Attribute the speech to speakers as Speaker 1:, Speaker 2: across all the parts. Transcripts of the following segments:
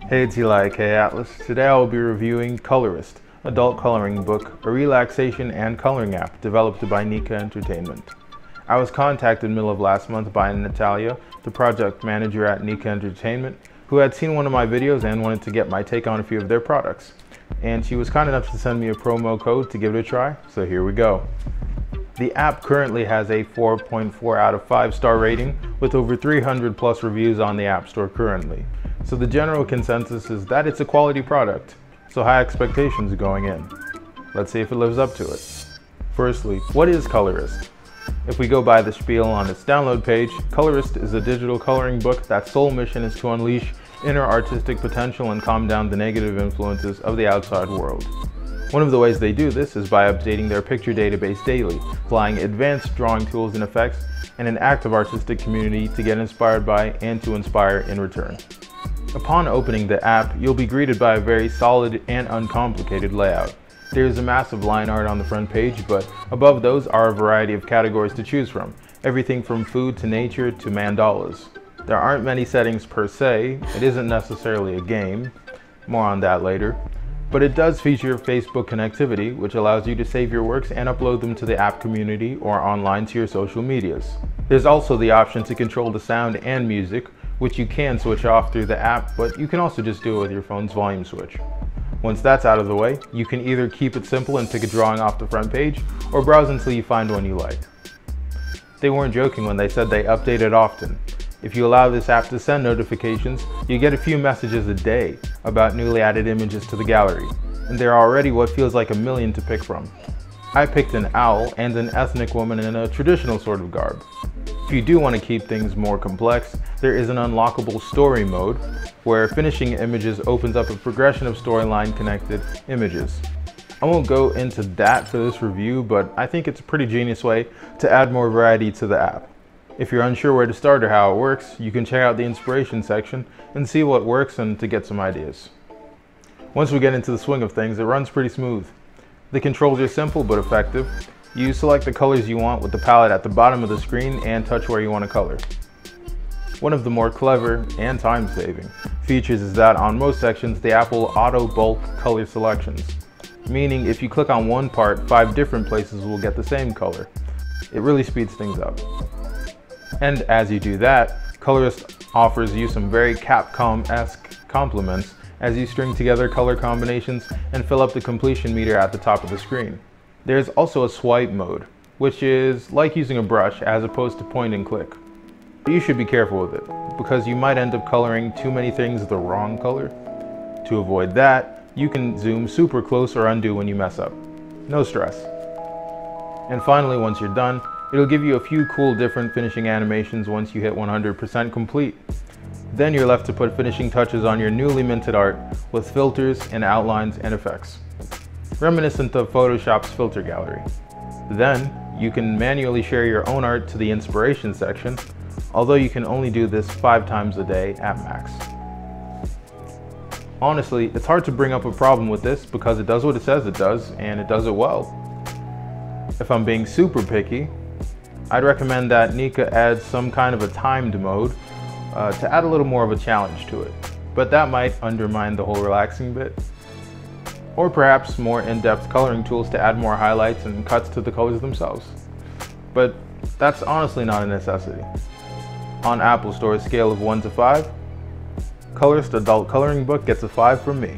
Speaker 1: Hey, it's Eli, aka Atlas. Today I will be reviewing Colorist, adult coloring book, a relaxation and coloring app developed by NIKA Entertainment. I was contacted middle of last month by Natalya, the project manager at NIKA Entertainment, who had seen one of my videos and wanted to get my take on a few of their products. And she was kind enough to send me a promo code to give it a try, so here we go. The app currently has a 4.4 out of 5 star rating with over 300 plus reviews on the App Store currently. So the general consensus is that it's a quality product, so high expectations going in. Let's see if it lives up to it. Firstly, what is Colorist? If we go by the spiel on its download page, Colorist is a digital coloring book that's sole mission is to unleash inner artistic potential and calm down the negative influences of the outside world. One of the ways they do this is by updating their picture database daily, applying advanced drawing tools and effects, and an active artistic community to get inspired by and to inspire in return. Upon opening the app, you'll be greeted by a very solid and uncomplicated layout. There's a massive line art on the front page, but above those are a variety of categories to choose from, everything from food to nature to mandalas. There aren't many settings per se, it isn't necessarily a game, more on that later, but it does feature Facebook connectivity, which allows you to save your works and upload them to the app community or online to your social medias. There's also the option to control the sound and music, which you can switch off through the app, but you can also just do it with your phone's volume switch. Once that's out of the way, you can either keep it simple and pick a drawing off the front page, or browse until you find one you like. They weren't joking when they said they update it often. If you allow this app to send notifications, you get a few messages a day about newly added images to the gallery, and there are already what feels like a million to pick from. I picked an owl and an ethnic woman in a traditional sort of garb. If you do want to keep things more complex, there is an unlockable story mode, where finishing images opens up a progression of storyline connected images. I won't go into that for this review, but I think it's a pretty genius way to add more variety to the app. If you're unsure where to start or how it works, you can check out the inspiration section and see what works and to get some ideas. Once we get into the swing of things, it runs pretty smooth. The controls are simple but effective. You select the colors you want with the palette at the bottom of the screen and touch where you want to color. One of the more clever and time-saving features is that on most sections the app will auto bulk color selections, meaning if you click on one part, 5 different places will get the same color. It really speeds things up. And as you do that, Colorist offers you some very Capcom-esque compliments as you string together color combinations and fill up the completion meter at the top of the screen. There's also a swipe mode, which is like using a brush as opposed to point and click. You should be careful with it, because you might end up coloring too many things the wrong color. To avoid that, you can zoom super close or undo when you mess up. No stress. And finally, once you're done, it'll give you a few cool different finishing animations once you hit 100% complete. Then you're left to put finishing touches on your newly minted art with filters and outlines and effects, reminiscent of Photoshop's filter gallery. Then you can manually share your own art to the inspiration section, although you can only do this 5 times a day at max. Honestly, it's hard to bring up a problem with this because it does what it says it does, and it does it well. If I'm being super picky, I'd recommend that NIKA adds some kind of a timed mode to add a little more of a challenge to it, but that might undermine the whole relaxing bit. Or perhaps more in-depth coloring tools to add more highlights and cuts to the colors themselves. But that's honestly not a necessity. On Apple Store's scale of 1 to 5, Colorist Adult Coloring Book gets a 5 from me.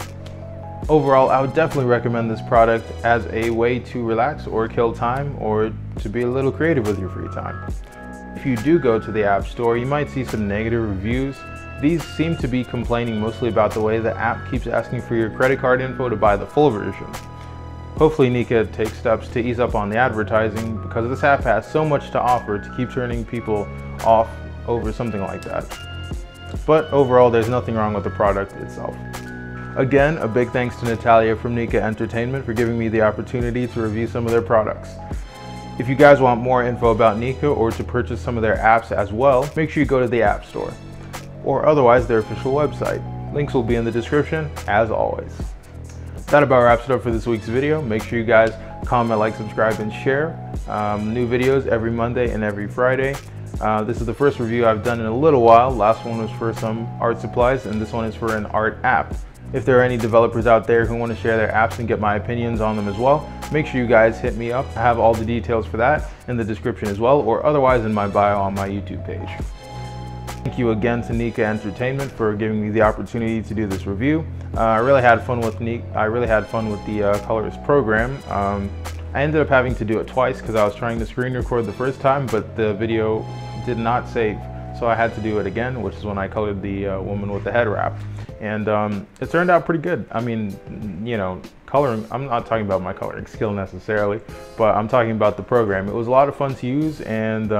Speaker 1: Overall, I would definitely recommend this product as a way to relax or kill time, or to be a little creative with your free time. If you do go to the App Store, you might see some negative reviews. These seem to be complaining mostly about the way the app keeps asking for your credit card info to buy the full version. Hopefully NIKA takes steps to ease up on the advertising, because this app has so much to offer to keep turning people off over something like that. But overall, there's nothing wrong with the product itself. Again, a big thanks to Natalya from NIKA Entertainment for giving me the opportunity to review some of their products. If you guys want more info about NIKA or to purchase some of their apps as well, make sure you go to the App Store, or otherwise their official website. Links will be in the description, as always. That about wraps it up for this week's video. Make sure you guys comment, like, subscribe, and share. New videos every Monday and every Friday. This is the first review I've done in a little while. Last one was for some art supplies, and this one is for an art app. If there are any developers out there who want to share their apps and get my opinions on them as well, make sure you guys hit me up. I have all the details for that in the description as well, or otherwise in my bio on my YouTube page. Thank you again to NIKA Entertainment for giving me the opportunity to do this review. I really had fun with the Colorist program. I ended up having to do it twice because I was trying to screen record the first time, but the video did not save, so I had to do it again, which is when I colored the woman with the head wrap. And it turned out pretty good. I mean, you know, coloring, I'm not talking about my coloring skill necessarily, but I'm talking about the program. It was a lot of fun to use, and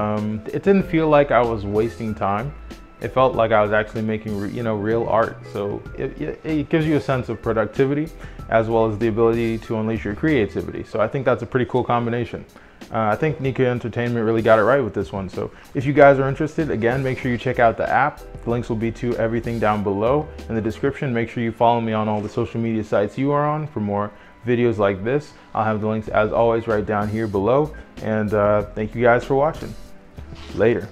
Speaker 1: it didn't feel like I was wasting time. It felt like I was actually making, real art. So it gives you a sense of productivity as well as the ability to unleash your creativity. So I think that's a pretty cool combination. I think NIKA Entertainment really got it right with this one. So if you guys are interested, again, make sure you check out the app. The links will be to everything down below in the description. Make sure you follow me on all the social media sites you are on for more videos like this. I'll have the links as always right down here below. And thank you guys for watching. Later.